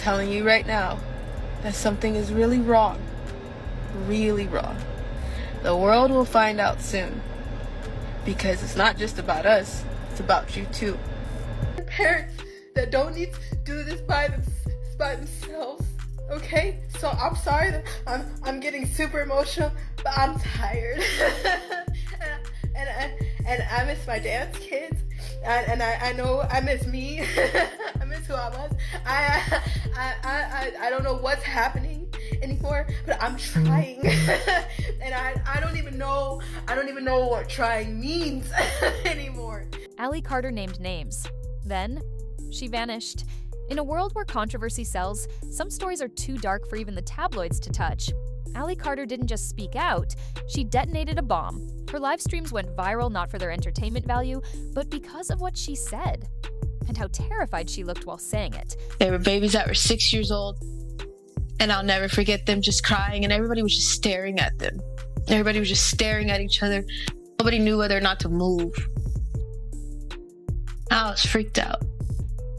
telling you right now that something is really wrong. Really wrong. The world will find out soon. Because it's not just about us, it's about you too. Parents that don't need to do this by themselves, okay? So I'm sorry that I'm getting super emotional, but I'm tired. and I miss my dance kids. And I know I miss me. I miss who I was. I don't know what's happening anymore, but I'm trying. And I don't even know what trying means anymore. Ally Carter named names. Then she vanished. In a world where controversy sells, some stories are too dark for even the tabloids to touch. Ally Carter didn't just speak out, she detonated a bomb. Her live streams went viral not for their entertainment value, but because of what she said. And how terrified she looked while saying it. They were babies that were 6 years old, and I'll never forget them just crying, and everybody was just staring at them. Everybody was just staring at each other. Nobody knew whether or not to move. I was freaked out.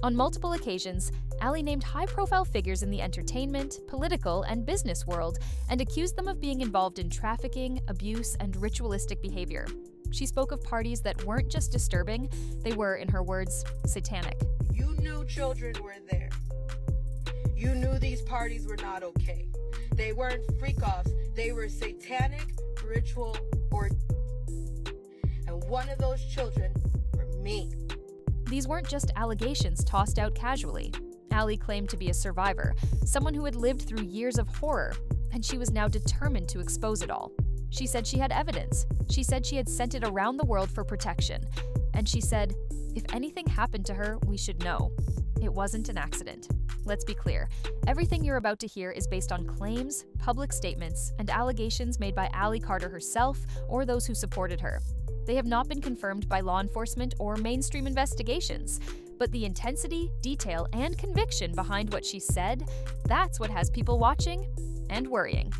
On multiple occasions, Ally named high-profile figures in the entertainment, political, and business world and accused them of being involved in trafficking, abuse, and ritualistic behavior. She spoke of parties that weren't just disturbing, they were, in her words, satanic. You knew children were there. You knew these parties were not okay. They weren't freak-offs, they were satanic, ritual, or... And one of those children were me. These weren't just allegations tossed out casually. Ally claimed to be a survivor, someone who had lived through years of horror, and she was now determined to expose it all. She said she had evidence. She said she had sent it around the world for protection. And she said, if anything happened to her, we should know. It wasn't an accident. Let's be clear. Everything you're about to hear is based on claims, public statements, and allegations made by Ally Carter herself or those who supported her. They have not been confirmed by law enforcement or mainstream investigations. But the intensity, detail, and conviction behind what she said, that's what has people watching and worrying.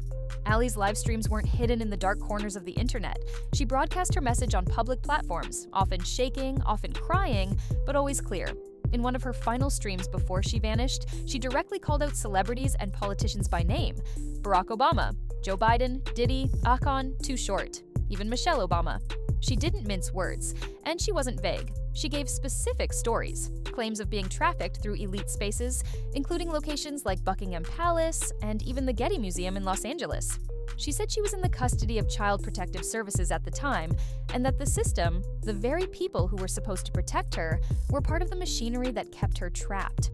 Ally's live streams weren't hidden in the dark corners of the internet. She broadcast her message on public platforms, often shaking, often crying, but always clear. In one of her final streams before she vanished, she directly called out celebrities and politicians by name. Barack Obama, Joe Biden, Diddy, Akon, Too Short, even Michelle Obama. She didn't mince words, and she wasn't vague. She gave specific stories, claims of being trafficked through elite spaces, including locations like Buckingham Palace and even the Getty Museum in Los Angeles. She said she was in the custody of Child Protective Services at the time, and that the system, the very people who were supposed to protect her, were part of the machinery that kept her trapped.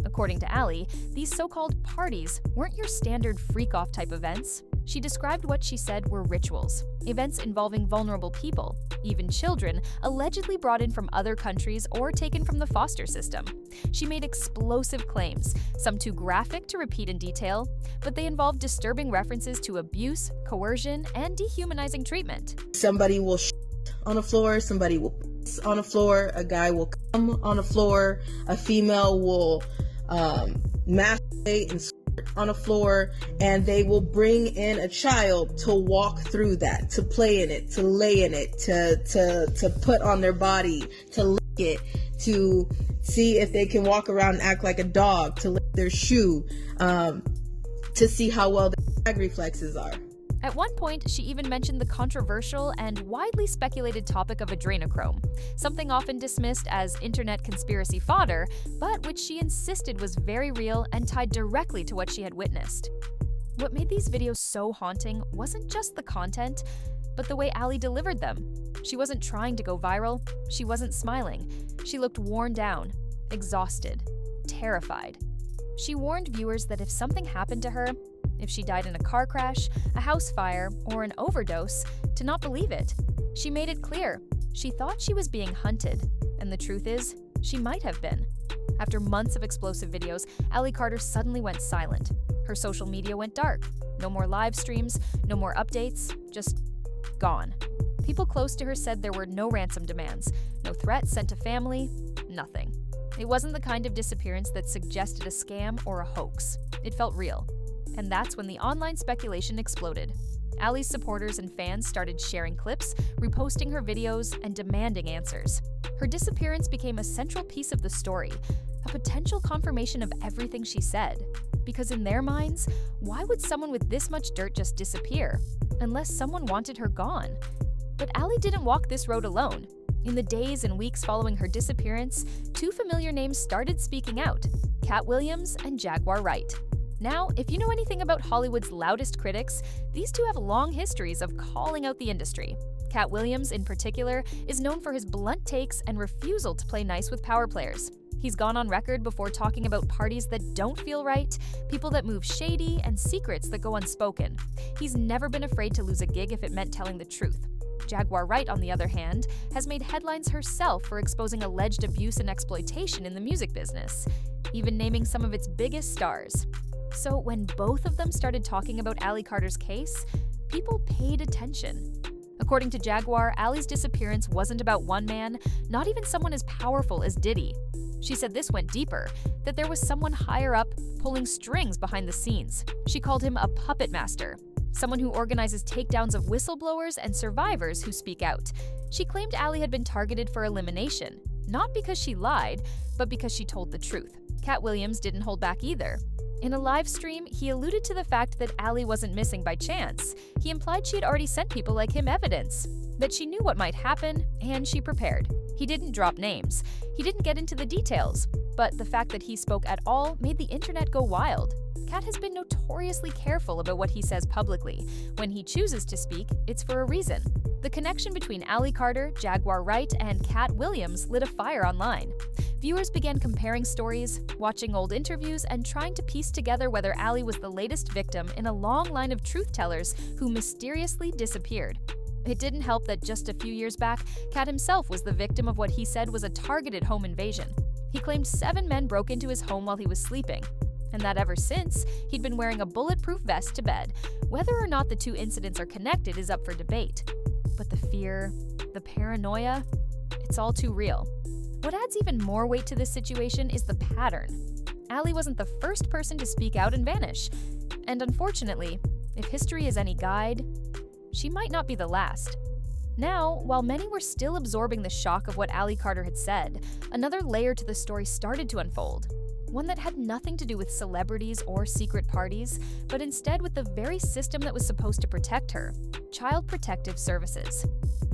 According to Ally, these so-called parties weren't your standard freak-off type events. She described what she said were rituals, events involving vulnerable people, even children, allegedly brought in from other countries or taken from the foster system. She made explosive claims, some too graphic to repeat in detail, but they involved disturbing references to abuse, coercion, and dehumanizing treatment. Somebody will on the floor, somebody will piss on the floor, a guy will come on the floor, a female will masturbate and on the floor, and they will bring in a child to walk through that, to play in it, to lay in it, to put on their body, to lick it, to see if they can walk around and act like a dog, to lick their shoe, to see how well their gag reflexes are. At one point, she even mentioned the controversial and widely speculated topic of adrenochrome, something often dismissed as internet conspiracy fodder, but which she insisted was very real and tied directly to what she had witnessed. What made these videos so haunting wasn't just the content, but the way Ally delivered them. She wasn't trying to go viral. She wasn't smiling. She looked worn down, exhausted, terrified. She warned viewers that if something happened to her, if she died in a car crash, a house fire, or an overdose, to not believe it. She made it clear. She thought she was being hunted, and the truth is, she might have been. After months of explosive videos, Ally Carter suddenly went silent. Her social media went dark. No more live streams, no more updates, just gone. People close to her said there were no ransom demands, no threats sent to family, nothing. It wasn't the kind of disappearance that suggested a scam or a hoax. It felt real. And that's when the online speculation exploded. Ally's supporters and fans started sharing clips, reposting her videos, and demanding answers. Her disappearance became a central piece of the story, a potential confirmation of everything she said. Because in their minds, why would someone with this much dirt just disappear? Unless someone wanted her gone. But Allie didn't walk this road alone. In the days and weeks following her disappearance, two familiar names started speaking out: Katt Williams and Jaguar Wright. Now, if you know anything about Hollywood's loudest critics, these two have long histories of calling out the industry. Katt Williams, in particular, is known for his blunt takes and refusal to play nice with power players. He's gone on record before talking about parties that don't feel right, people that move shady, and secrets that go unspoken. He's never been afraid to lose a gig if it meant telling the truth. Jaguar Wright, on the other hand, has made headlines herself for exposing alleged abuse and exploitation in the music business, even naming some of its biggest stars. So when both of them started talking about Allie Carter's case, people paid attention. According to Jaguar, Allie's disappearance wasn't about one man, not even someone as powerful as Diddy. She said this went deeper, that there was someone higher up pulling strings behind the scenes. She called him a puppet master, someone who organizes takedowns of whistleblowers and survivors who speak out. She claimed Allie had been targeted for elimination, not because she lied, but because she told the truth. Katt Williams didn't hold back either. In a live stream, he alluded to the fact that Allie wasn't missing by chance. He implied she had already sent people like him evidence, that she knew what might happen, and she prepared. He didn't drop names. He didn't get into the details, but the fact that he spoke at all made the internet go wild. Katt has been notoriously careful about what he says publicly. When he chooses to speak, it's for a reason. The connection between Allie Carter, Jaguar Wright, and Katt Williams lit a fire online. Viewers began comparing stories, watching old interviews, and trying to piece together whether Allie was the latest victim in a long line of truth-tellers who mysteriously disappeared. It didn't help that just a few years back, Katt himself was the victim of what he said was a targeted home invasion. He claimed 7 men broke into his home while he was sleeping, and that ever since, he'd been wearing a bulletproof vest to bed. Whether or not the two incidents are connected is up for debate. But the fear, the paranoia, it's all too real. What adds even more weight to this situation is the pattern. Allie wasn't the first person to speak out and vanish. And unfortunately, if history is any guide, she might not be the last. Now, while many were still absorbing the shock of what Allie Carter had said, another layer to the story started to unfold. One that had nothing to do with celebrities or secret parties, but instead with the very system that was supposed to protect her: Child Protective Services.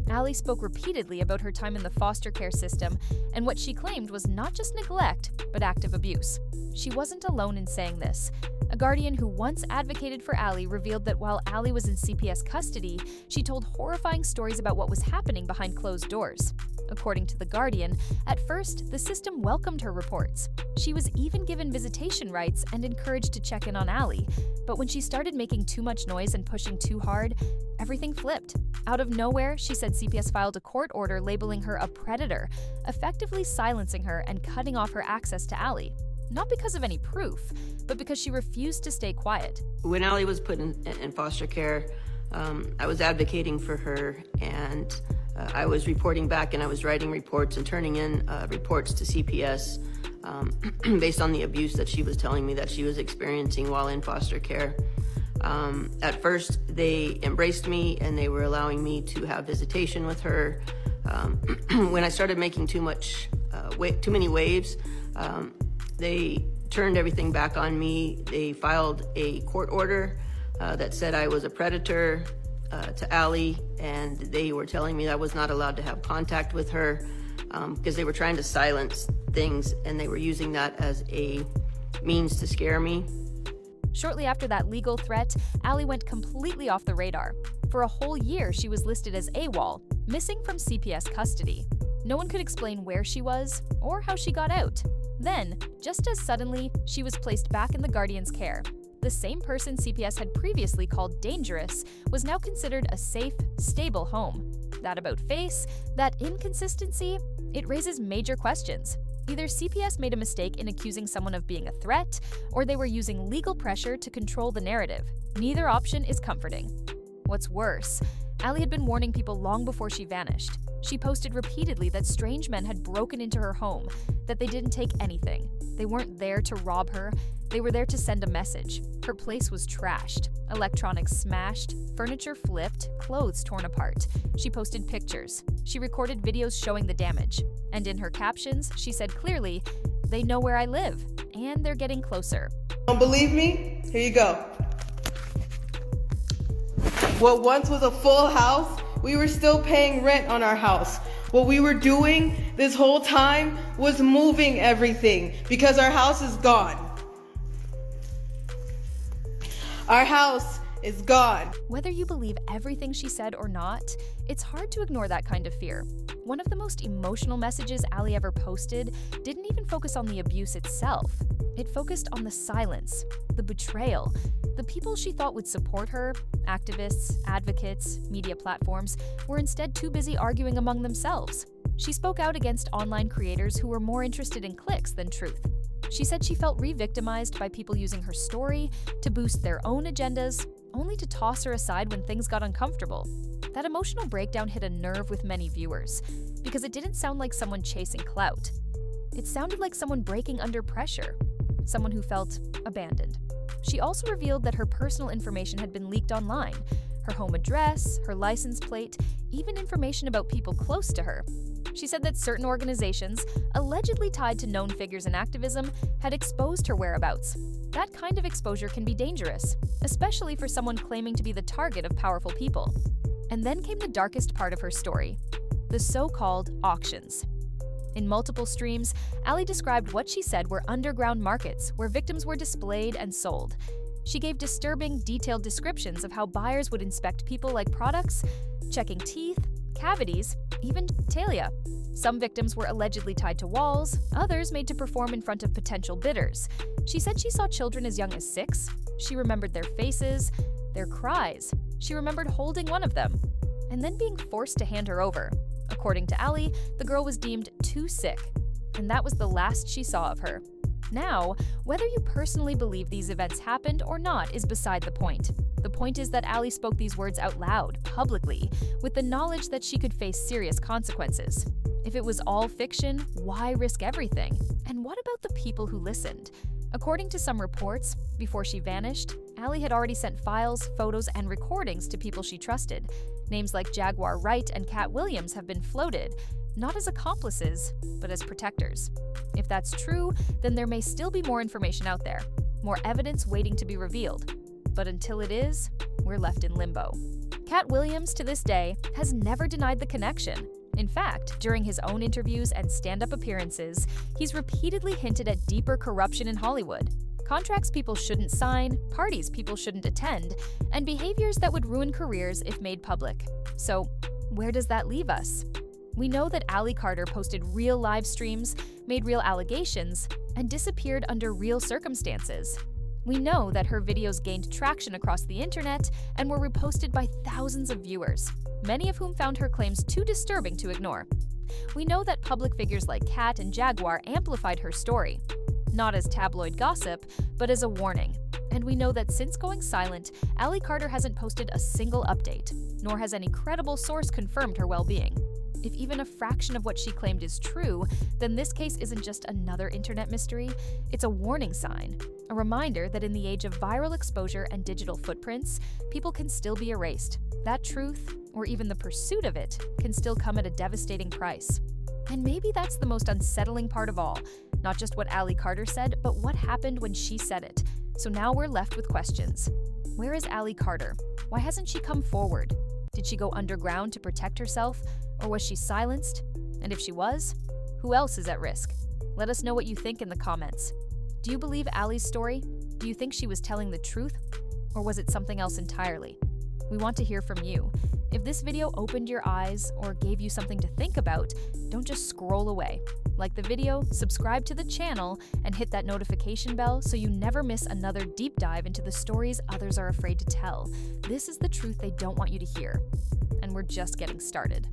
Allie spoke repeatedly about her time in the foster care system and what she claimed was not just neglect, but active abuse. She wasn't alone in saying this. A guardian who once advocated for Allie revealed that while Allie was in CPS custody, she told horrifying stories about what was happening behind closed doors. According to The Guardian, at first, the system welcomed her reports. She was even given visitation rights and encouraged to check in on Allie. But when she started making too much noise and pushing too hard, everything flipped. Out of nowhere, she said CPS filed a court order labeling her a predator, effectively silencing her and cutting off her access to Allie. Not because of any proof, but because she refused to stay quiet. When Allie was put in foster care, I was advocating for her, and I was reporting back, and I was writing reports and turning in reports to CPS based on the abuse that she was telling me that she was experiencing while in foster care. At first, they embraced me, and they were allowing me to have visitation with her. When I started making too many waves, they turned everything back on me. They filed a court order that said I was a predator to Allie, and they were telling me I was not allowed to have contact with her because they were trying to silence things, and they were using that as a means to scare me. Shortly after that legal threat, Allie went completely off the radar. For a whole year, she was listed as AWOL, missing from CPS custody. No one could explain where she was or how she got out. Then, just as suddenly, she was placed back in the Guardian's care. The same person CPS had previously called dangerous was now considered a safe, stable home. That about face, that inconsistency, it raises major questions. Either CPS made a mistake in accusing someone of being a threat, or they were using legal pressure to control the narrative. Neither option is comforting. What's worse, Allie had been warning people long before she vanished. She posted repeatedly that strange men had broken into her home, that they didn't take anything. They weren't there to rob her, they were there to send a message. Her place was trashed, electronics smashed, furniture flipped, clothes torn apart. She posted pictures. She recorded videos showing the damage. And in her captions, she said clearly, They know where I live, and they're getting closer. Don't believe me? Here you go. What once was a full house, we were still paying rent on our house. What we were doing this whole time was moving everything because our house is gone. Our house is gone. Whether you believe everything she said or not, it's hard to ignore that kind of fear. One of the most emotional messages Allie ever posted didn't even focus on the abuse itself. It focused on the silence, the betrayal. The people she thought would support her, activists, advocates, media platforms, were instead too busy arguing among themselves. She spoke out against online creators who were more interested in clicks than truth. She said she felt re-victimized by people using her story to boost their own agendas, only to toss her aside when things got uncomfortable. That emotional breakdown hit a nerve with many viewers, because it didn't sound like someone chasing clout. It sounded like someone breaking under pressure, someone who felt abandoned. She also revealed that her personal information had been leaked online, her home address, her license plate, even information about people close to her. She said that certain organizations, allegedly tied to known figures in activism, had exposed her whereabouts. That kind of exposure can be dangerous, especially for someone claiming to be the target of powerful people. And then came the darkest part of her story, the so-called auctions. In multiple streams, Allie described what she said were underground markets where victims were displayed and sold. She gave disturbing, detailed descriptions of how buyers would inspect people like products, checking teeth, cavities, even genitalia. Some victims were allegedly tied to walls, others made to perform in front of potential bidders. She said she saw children as young as 6. She remembered their faces, their cries. She remembered holding one of them, and then being forced to hand her over. According to Allie, the girl was deemed too sick, and that was the last she saw of her. Now, whether you personally believe these events happened or not is beside the point. The point is that Allie spoke these words out loud, publicly, with the knowledge that she could face serious consequences. If it was all fiction, why risk everything? And what about the people who listened? According to some reports, before she vanished, Allie had already sent files, photos, and recordings to people she trusted. Names like Jaguar Wright and Katt Williams have been floated, not as accomplices, but as protectors. If that's true, then there may still be more information out there, more evidence waiting to be revealed. But until it is, we're left in limbo. Katt Williams, to this day, has never denied the connection. In fact, during his own interviews and stand-up appearances, he's repeatedly hinted at deeper corruption in Hollywood, contracts people shouldn't sign, parties people shouldn't attend, and behaviors that would ruin careers if made public. So, where does that leave us? We know that Allie Carter posted real live streams, made real allegations, and disappeared under real circumstances. We know that her videos gained traction across the internet and were reposted by thousands of viewers, many of whom found her claims too disturbing to ignore. We know that public figures like Katt and Jaguar amplified her story, not as tabloid gossip, but as a warning. And we know that since going silent, Allie Carter hasn't posted a single update, nor has any credible source confirmed her well-being. If even a fraction of what she claimed is true, then this case isn't just another internet mystery, it's a warning sign, a reminder that in the age of viral exposure and digital footprints, people can still be erased. That truth, or even the pursuit of it, can still come at a devastating price. And maybe that's the most unsettling part of all, not just what Allie Carter said, but what happened when she said it. So now we're left with questions. Where is Allie Carter? Why hasn't she come forward? Did she go underground to protect herself? Or was she silenced? And if she was, who else is at risk? Let us know what you think in the comments. Do you believe Allie's story? Do you think she was telling the truth? Or was it something else entirely? We want to hear from you. If this video opened your eyes or gave you something to think about, don't just scroll away. Like the video, subscribe to the channel, and hit that notification bell so you never miss another deep dive into the stories others are afraid to tell. This is the truth they don't want you to hear. And we're just getting started.